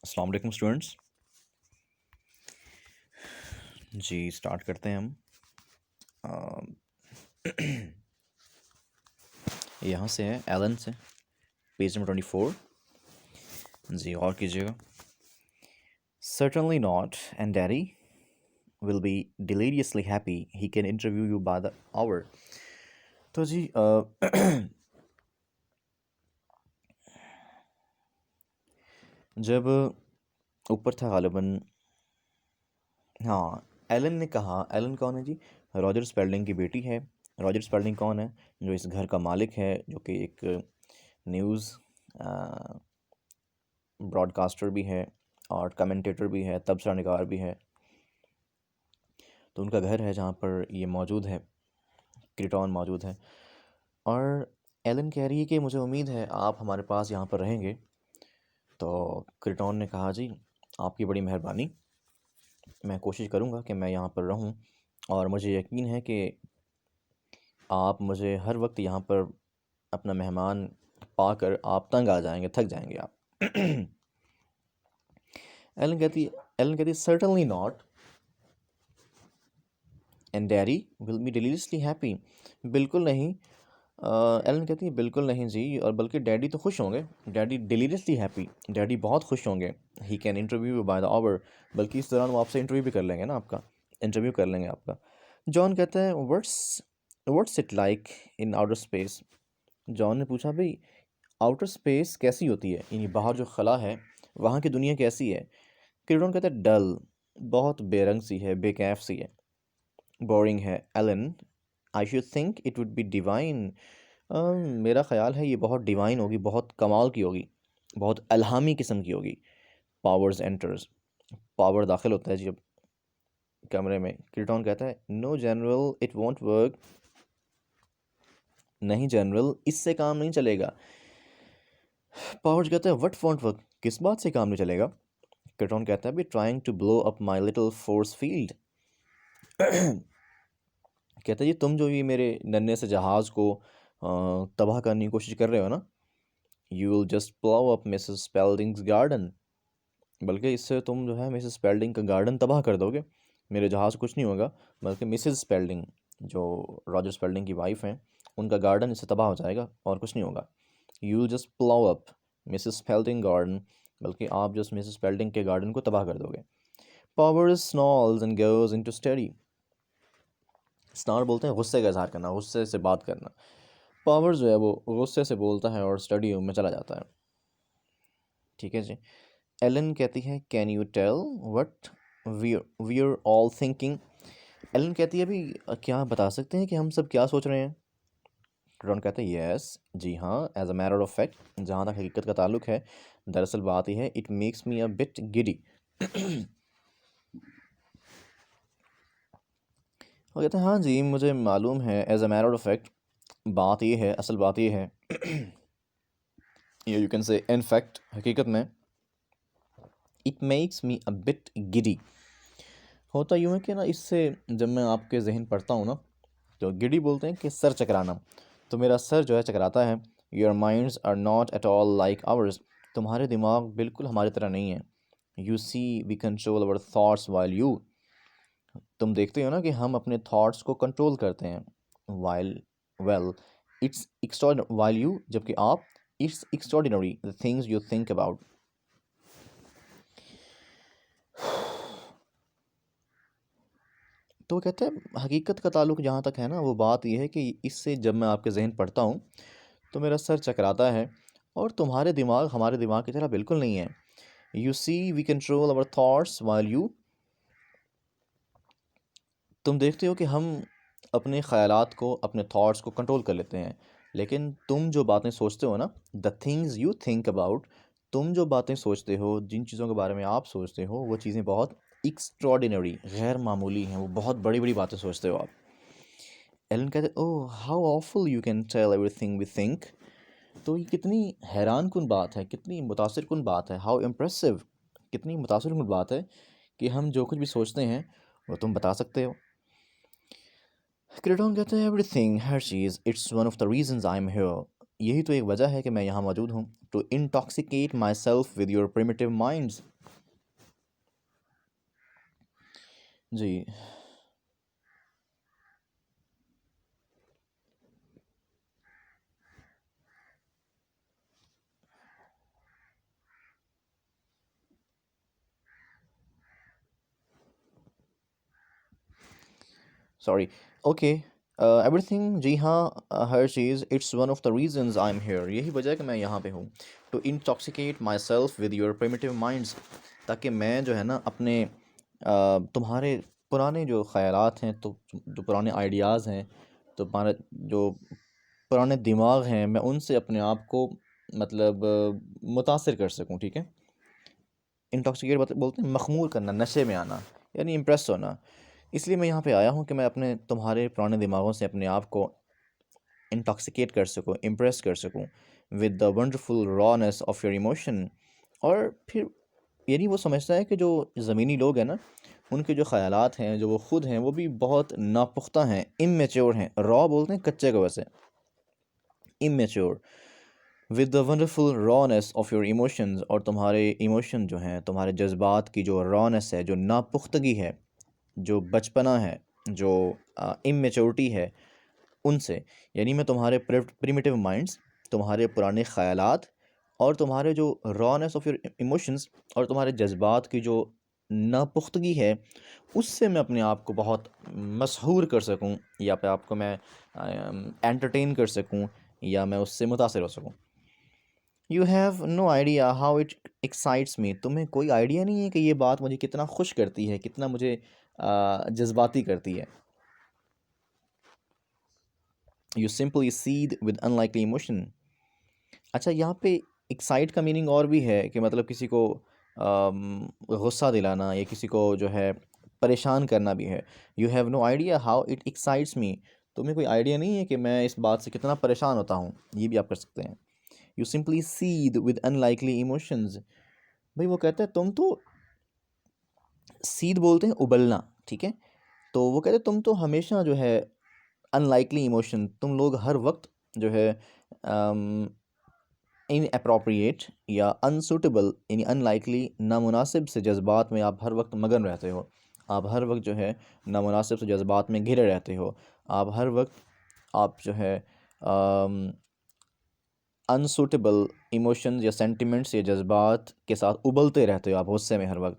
अस्सलाम वालेकुम स्टूडेंट्स। जी स्टार्ट करते हैं हम। अम, यहाँ से है एलन से, पेज नंबर 24। जी और कीजिएगा। Certainly not, and Daddy will be deliriously happy. He can interview you by the hour. तो जी जब ऊपर था गालिबन, हाँ, एलन ने कहा। एलन कौन है जी? रॉजर स्पेल्डिंग की बेटी है। रॉजर स्पेल्डिंग कौन है? जो इस घर का मालिक है, जो कि एक न्यूज़ ब्रॉडकास्टर भी है और कमेंटेटर भी है, तबसरा निगार भी है। तो उनका घर है जहाँ पर ये मौजूद है, क्रिटॉन मौजूद है। और एलन कह रही है कि मुझे उम्मीद है आप हमारे पास यहाँ पर रहेंगे। तो क्रिटॉन ने कहा, जी आपकी बड़ी मेहरबानी, मैं कोशिश करूँगा कि मैं यहाँ पर रहूँ, और मुझे यकीन है कि आप मुझे हर वक्त यहाँ पर अपना मेहमान पाकर आप तंग आ जाएंगे, थक जाएंगे आप। एलन कहती certainly not, and daddy will be deliciously happy. बिल्कुल नहीं। एलन कहती है बिल्कुल नहीं जी, और बल्कि डैडी तो खुश होंगे। डैडी डिलीशियसली हैप्पी, डैडी बहुत खुश होंगे। He can interview you by the hour, बल्कि इस दौरान वो आपसे इंटरव्यू भी कर लेंगे ना, आपका इंटरव्यू कर लेंगे आपका। जॉन कहता है what's it like in outer space. John ने पूछा, भाई आउटर स्पेस कैसी होती है, यानी बाहर जो खला है वहाँ की दुनिया कैसी है? क्रिटॉन कहता है डल, बहुत बेरंग सी है, बेकैफ सी है, बोरिंग है। Ellen, I should think it would be divine. मेरा ख्याल है ये बहुत डिवाइन होगी, बहुत कमाल की होगी, बहुत अल्हामी किस्म की होगी। पावर्स एंटर्स, पावर दाखिल होता है जी अब कमरे में। क्रिटॉन कहता है no general, it won't work. नहीं जनरल, इससे काम नहीं चलेगा। पावर्स कहता है व्हाट वॉन्ट वर्क, किस बात से काम नहीं चलेगा? क्रिटॉन कहता है be trying to blow up my little force field. कहता है जी तुम जो ये मेरे नन्हे से जहाज़ को तबाह करने की कोशिश कर रहे हो ना, you will just plough up Mrs Spelding's garden. बल्कि इससे तुम जो है मिसेस स्पेल्डिंग का गार्डन तबाह कर दोगे। मेरे जहाज़ कुछ नहीं होगा, बल्कि मिसेस स्पेल्डिंग, जो रॉजर स्पेल्डिंग की वाइफ हैं, उनका गार्डन इससे तबाह हो जाएगा और कुछ नहीं होगा। You will just plough up Mrs Spelding garden, बल्कि आप जस्ट मिसेस स्पेल्डिंग के गार्डन को तबाह कर दोगे। Powers snarls and goes into study. Snarl बोलते हैं गुस्से का इजहार करना, गुस्से से बात करना। पावर जो है वो गुस्से से बोलता है और स्टडी में चला जाता है। ठीक है जी। एलन कहती है can you tell what we are all thinking. Ellen कहती है अभी क्या बता सकते हैं कि हम सब क्या सोच रहे हैं? रॉन कहता है यस, जी हाँ, as a matter of fact, जहाँ तक हकीकत का ताल्लुक है, दरअसल बात यह है, it makes me a bit giddy. वो कहते हैं हाँ जी मुझे मालूम है, as a matter of fact, बात ये है, असल बात ये है, you can say in fact, हकीकत में, it makes me a bit giddy. होता यूँ है कि ना, इससे जब मैं आपके जहन पढ़ता हूँ ना, तो गिडी बोलते हैं कि सर चकराना, तो मेरा सर जो है चकराता है। Your minds are not at all like ours. तुम्हारे दिमाग बिल्कुल हमारी तरह नहीं है। You see we control our thoughts while you. तुम देखते हो ना कि हम अपने थॉट्स को कंट्रोल करते हैं। While well it's extraordinary while you, जबकि आप, it's extraordinary the things you think about. तो कहते हैं हकीकत का ताल्लुक जहाँ तक है ना, वो बात यह है कि इससे जब मैं आपके जहन पढ़ता हूँ तो मेरा सर चकराता है, और तुम्हारे दिमाग हमारे दिमाग की तरह बिल्कुल नहीं है। You see we control our thoughts while you. तुम देखते हो कि हम अपने ख़यालात को, अपने थॉट्स को कंट्रोल कर लेते हैं, लेकिन तुम जो बातें सोचते हो ना, the things you think about, तुम जो बातें सोचते हो, जिन चीज़ों के बारे में आप सोचते हो, वो चीज़ें बहुत एक्स्ट्रॉर्डिनरी, गैर मामूली हैं, वो बहुत बड़ी बड़ी बातें सोचते हो आप। एलन कहते oh how awful you can tell everything we think. तो ये कितनी हैरान कुन बात है, कितनी मुतासिर कुन बात है, हाउ इम्प्रेसिव, कितनी मुतासिर कुन बात है कि हम जो कुछ भी सोचते हैं वो तुम बता सकते हो। क्रेटॉन कहते हैं एवरीथिंग, हर चीज़, it's one of the reasons I am here. यही तो एक वजह है कि मैं यहाँ मौजूद हूँ। To intoxicate myself with your primitive minds, जी। सॉरी। ओके। एवरीथिंग, जी हाँ, हर चीज़, it's one of the reasons I am here, यही वजह है कि मैं यहाँ पे हूँ। To intoxicate myself with your primitive minds, ताकि मैं जो है ना अपने तुम्हारे पुराने जो ख़यालात हैं, तो जो पुराने आइडियाज़ हैं, तो तुम्हारे जो पुराने दिमाग हैं, मैं उनसे अपने आप को मतलब मुतासिर कर सकूँ, ठीक है। इंटॉक्सिकेट बोलते हैं मखमूर करना, नशे में आना, यानी इम्प्रेस होना। इसलिए मैं यहाँ पे आया हूँ कि मैं अपने तुम्हारे पुराने दिमागों से अपने आप को इंटॉक्सिकेट कर सकूँ, इम्प्रेस कर सकूँ with the wonderful rawness of your emotion. और फिर यानी वो समझता है कि जो ज़मीनी लोग हैं ना, उनके जो ख़यालात हैं, जो वो ख़ुद हैं, वो भी बहुत नापुख्ता हैं, इमेच्योर हैं। रॉ बोलते हैं कच्चे को, वैसे immature. With the wonderful rawness of your emotions, और तुम्हारे इमोशन जो हैं, तुम्हारे जज्बात की जो रॉनेस है, जो नापुख्तगी है, जो बचपना है, जो इमेच्योरिटी है, उनसे। यानी मैं तुम्हारे प्रिमिटिव माइंड्स, तुम्हारे पुराने ख़यालात, और तुम्हारे जो रॉनेस ऑफ योर इमोशंस, और तुम्हारे जज्बात की जो नापुख्तगी है, उससे मैं अपने आप को बहुत मशहूर कर सकूं, या पे आपको मैं एंटरटेन कर सकूं, या मैं उससे मुतासिर हो सकूं। You have no idea how it excites me, तुम्हें कोई आइडिया नहीं है कि ये बात मुझे कितना खुश करती है, कितना मुझे जज्बाती करती है। You simply seed with unlikely emotion. अच्छा, यहाँ पे एक्साइट का मीनिंग और भी है कि मतलब किसी को गुस्सा दिलाना, या किसी को जो है परेशान करना भी है। You have no idea how it excites me, तुम्हें कोई आइडिया नहीं है कि मैं इस बात से कितना परेशान होता हूँ, ये भी आप कर सकते हैं। You simply seethe with unlikely emotions, भाई वो कहता है तुम तो, सीद बोलते हैं उबलना, ठीक है। तो वो कहते हैं तुम तो हमेशा जो है अनलाइकली इमोशन, तुम लोग हर वक्त जो है इन अप्रोप्रिएट या अनसूटेबल, यानी अनलाइकली, नामुनासिब से जज्बात में आप हर वक्त मगन रहते हो। आप हर वक्त जो है नामुनासिब से जज्बात में घिरे रहते हो। आप हर वक्त आप जो है अनसूटेबल इमोशंस या सेंटिमेंट्स या जज्बात के साथ उबलते रहते हो, आप गुस्से में हर वक्त।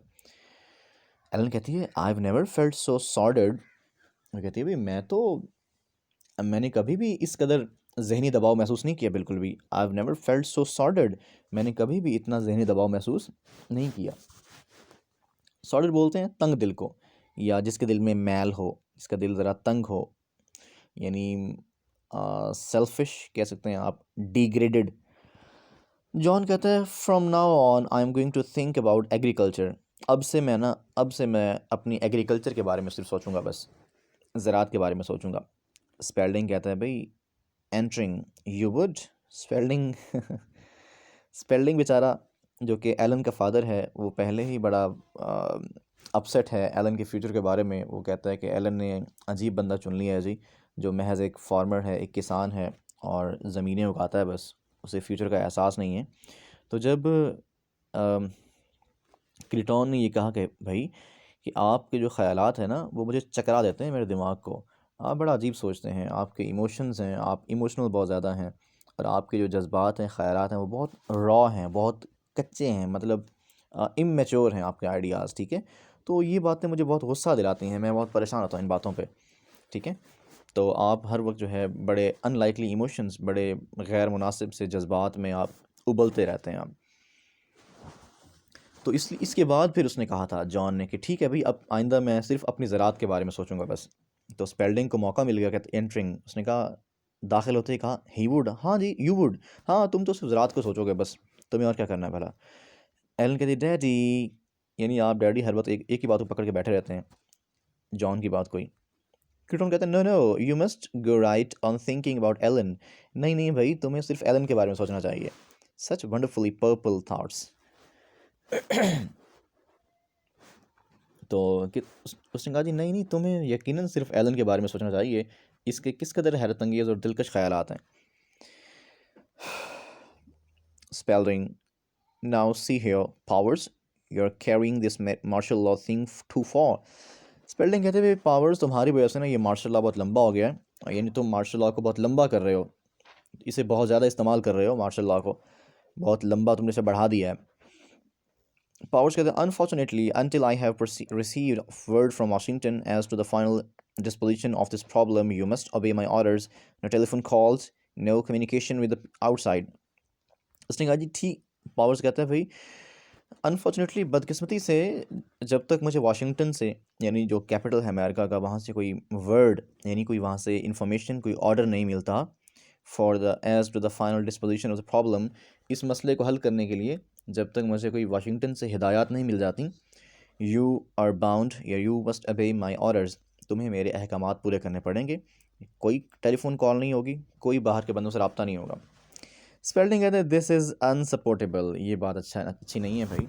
एलन कहती है I have never felt so सॉर्डेड, वो कहती है भाई मैंने कभी भी इस कदर जहनी दबाव महसूस नहीं किया, बिल्कुल भी। I have never felt so सॉर्डेड, मैंने कभी भी इतना जहनी दबाव महसूस नहीं किया। सॉर्डेड बोलते हैं तंग दिल को, या जिसके दिल में मैल हो, जिसका दिल ज़रा तंग हो, यानी सेल्फिश कह सकते हैं आप, डिग्रेडेड। जॉन कहता है from now on I am going to think about agriculture, अब से मैं अपनी एग्रीकल्चर के बारे में सिर्फ सोचूंगा, बस ज़रात के बारे में सोचूंगा। स्पेल्डिंग कहता है भाई entering, you would, Spalding Spalding बेचारा, जो कि एलन का फादर है, वो पहले ही बड़ा अपसेट है एलन के फ्यूचर के बारे में। वो कहता है कि एलन ने अजीब बंदा चुन लिया है जी, जो महज एक फार्मर है, एक किसान है, और ज़मीनें उगाता है बस, उसे फ्यूचर का एहसास नहीं है। तो जब क्रिटॉन ने ये कहा कि भाई कि आपके जो ख़यालात हैं ना, वो मुझे चकरा देते हैं मेरे दिमाग को, आप बड़ा अजीब सोचते हैं, आपके इमोशंस हैं, आप इमोशनल बहुत ज़्यादा हैं, और आपके जो जज्बात हैं, ख़यालात हैं, वो बहुत रॉ हैं, बहुत कच्चे हैं, मतलब इमेच्योर हैं आपके आइडियाज़, ठीक है। तो ये बातें मुझे बहुत गुस्सा दिलाती हैं, मैं बहुत परेशान होता हूँ इन बातों पे, ठीक है। तो आप हर वक्त जो है बड़े अनलाइकली इमोशंस, बड़े गैर मुनासिब से जज्बात में आप उबलते रहते हैं आप। तो इसके बाद फिर उसने कहा था जॉन ने कि ठीक है भाई, अब आइंदा मैं सिर्फ अपनी ज़रात के बारे में सोचूंगा बस। तो स्पेल्डिंग को मौका मिल गया, कहते एंटरिंग, उसने कहा, दाखिल होते ही कहा ही वुड, हाँ जी यू वुड, हाँ तुम तो सिर्फ ज़रात को सोचोगे बस, तुम्हें और क्या करना है भला। एलन कहती डैडी, यानी आप डैडी हर वक्त एक ही बात को पकड़ के बैठे रहते हैं, जॉन की बात कोई। क्रिटोन कहते हैं no no you must go right on thinking about Ellen, नहीं नहीं भाई, तुम्हें सिर्फ एलन के बारे में सोचना चाहिए। सच वंडरफुली पर्पल थाट्स। तो उसने कहा जी नहीं नहीं, तुम्हें यकीनन सिर्फ एलन के बारे में सोचना चाहिए, इसके किस कदर हैरत अंगेज़ और दिलकश ख्यालात हैं। Spelling, now see here powers, you are carrying this martial law thing too far, spelling कहते हैं पावर्स तुम्हारी वजह से ना ये मार्शल लॉ बहुत लंबा हो गया है, यानी तुम मार्शल लॉ को बहुत लंबा कर रहे हो, इसे बहुत ज़्यादा इस्तेमाल कर रहे हो, मार्शल लॉ को बहुत लंबा तुमने इसे बढ़ा दिया है। पावर्स कहते हैं unfortunately until I have received word from Washington as to the final disposition of this problem you must obey my orders, no telephone calls, no communication with the outside। उसने कहा जी ठीक। पावर्स कहता है भाई unfortunately बदकिस्मती से जब तक मुझे वाशिंगटन से यानी जो कैपिटल है अमेरिका का वहाँ से कोई वर्ड यानी कोई वहाँ से इंफॉर्मेशन कोई ऑर्डर नहीं मिलता for the age to the final disposition of the problem, इस मसले को हल करने के लिए जब तक मुझे कोई वाशिंगटन से हिदायत नहीं मिल जाती, यू आर बाउंड या यू मस्ट अबे माई ऑर्डर्स, तुम्हें मेरे अहकामात पूरे करने पड़ेंगे। कोई टेलीफोन कॉल नहीं होगी, कोई बाहर के बंदों से रब्ता नहीं होगा। स्पेलिंग कहते हैं दिस इज़ अनसपोर्टेबल, ये बात अच्छी नहीं है भाई,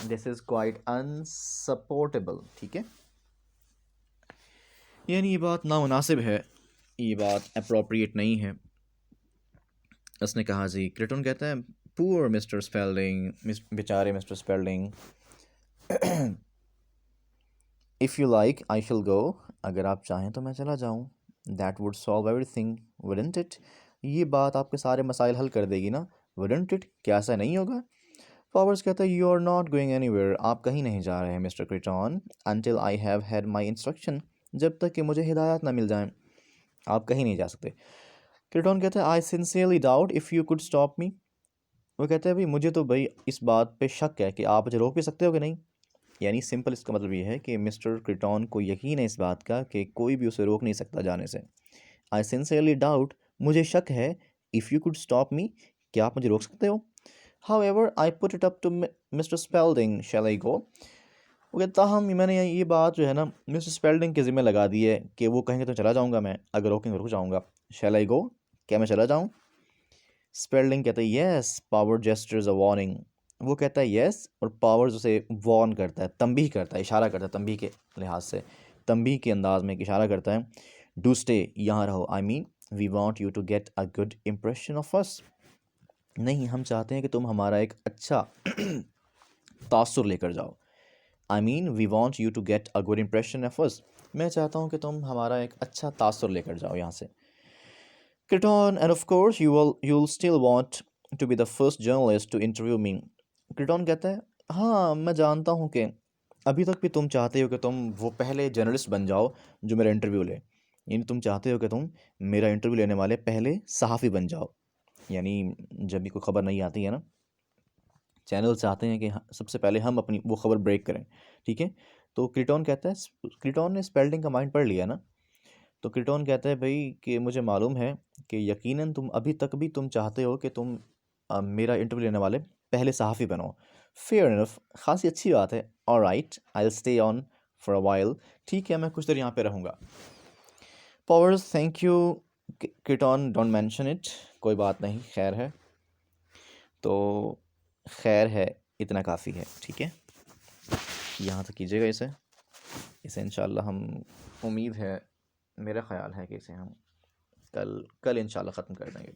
दिस इज़ क्वाइट अनसपोर्टेबल, ठीक है, यानी ये बात नामुनासिब है, ये बात अप्रोप्रिएट नहीं है। उसने कहा जी क्रिटन कहता है पुअर मिस्टर स्पेल्डिंग, बेचारे mister Spalding, if you like I शिल गो, अगर आप चाहें तो मैं चला जाऊँ, that would solve everything wouldn't it, ये बात आपके सारे मसाइल हल कर देगी ना, वुडंट इट, क्या ऐसा नहीं होगा। पावर्स कहता है you are not going anywhere, आप कहीं नहीं जा रहे हैं Mr Crichton, until I have had my instruction, जब तक कि मुझे हिदायत ना मिल जाए आप कहीं नहीं जा सकते। क्रिटन कहता है I sincerely doubt if you could stop मी, वो कहते हैं भाई मुझे तो भाई इस बात पे शक है कि आप मुझे रोक भी सकते हो कि नहीं, यानी सिंपल इसका मतलब ये है कि मिस्टर क्रिटन को यकीन है इस बात का कि कोई भी उसे रोक नहीं सकता जाने से। आई सिंसियरली डाउट, मुझे शक है, if you could stop me, क्या आप मुझे रोक सकते हो। However I put it up to Mr Spelding shall I go, वो कहता हम मैंने ये बात जो है ना मिस्टर स्पेल्डिंग के ज़िम्मे लगा दी है कि वो कहेंगे तो चला जाऊँगा मैं, अगर रोकेंगे रुक जाऊँगा। शैल आई गो, क्या मैं चला जाऊँ। स्पेल्डिंग कहता है yes, power gestures a warning, वो कहता है येस और पावर्स उसे वॉर्न करता है, तंबीह करता है, इशारा करता है, तंबीह के लिहाज से, तंबीह के अंदाज में एक इशारा करता है, डू स्टे, यहाँ रहो, I mean we want you to get a good impression of us, नहीं हम चाहते हैं कि तुम हमारा एक अच्छा तासुर लेकर जाओ, I mean we want you to get a good impression of us, मैं चाहता हूँ कि तुम हमारा एक अच्छा तासुर लेकर जाओ यहाँ से। Criton, and of course you'll still want to be the first journalist to interview me। क्रिटॉन कहता है हाँ मैं जानता हूँ कि अभी तक भी तुम चाहते हो कि तुम वो पहले जर्नलिस्ट बन जाओ जो मेरा इंटरव्यू ले, यानी तुम चाहते हो कि तुम मेरा इंटरव्यू लेने वाले पहले सहाफ़ी बन जाओ, यानी जब भी कोई खबर नहीं आती है ना, चैनल चाहते हैं कि सबसे पहले हम अपनी वो खबर ब्रेक करें, ठीक है। तो क्रिटॉन कहता है, क्रिटॉन ने स्पेल्डिंग का माइंड पढ़ लिया ना, तो क्रिटॉन कहता है भाई कि मुझे मालूम है कि यकीनन तुम अभी तक भी तुम चाहते हो कि तुम मेरा इंटरव्यू लेने वाले पहले सहाफ़ी बनो। फेयर इनफ, खासी अच्छी बात है। Alright I will stay on for a while, ठीक है मैं कुछ देर यहाँ पे रहूँगा। Powers thank you Crichton, don't mention it, कोई बात नहीं, खैर है, तो खैर है इतना काफ़ी है, ठीक है, यहाँ तक कीजिएगा इसे इंशाल्लाह हम, उम्मीद है, मेरा ख़्याल है कि इसे हम कल इंशाल्लाह ख़त्म कर देंगे।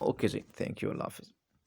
ओके जी, थैंक यू, अल्लाह हाफ़िज़।